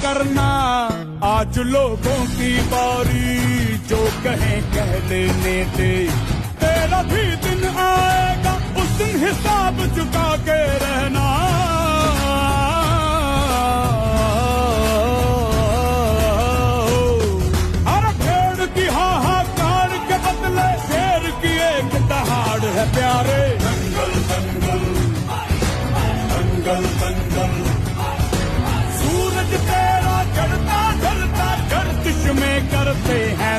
करना, आज लोगों की बारी, जो कहें कह लेने दे। तेरा भी दिन आएगा, उस दिन हिसाब चुका के रहना। अरे भेड़ की हाहाकार के बदले शेर की एक दहाड़ है प्यारे। दंगल दंगल दंगल दंगल, सूरज तेरा चढ़ता चढ़ता गर्दिश में करते हैं